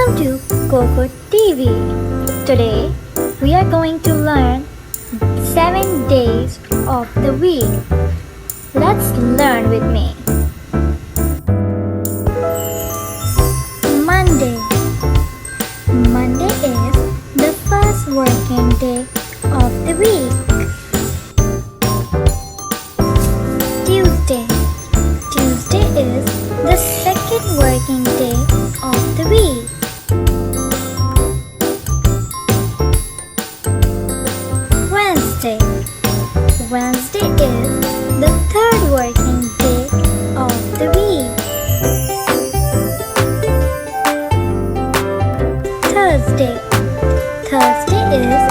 Welcome to Koko TV. Today we are going to learn 7 days of the week. Let's learn with me. Monday. Monday is the first working day of the week. Tuesday. Tuesday is the second working day of the week. Wednesday. Wednesday is the third working day of the week. Thursday. Thursday is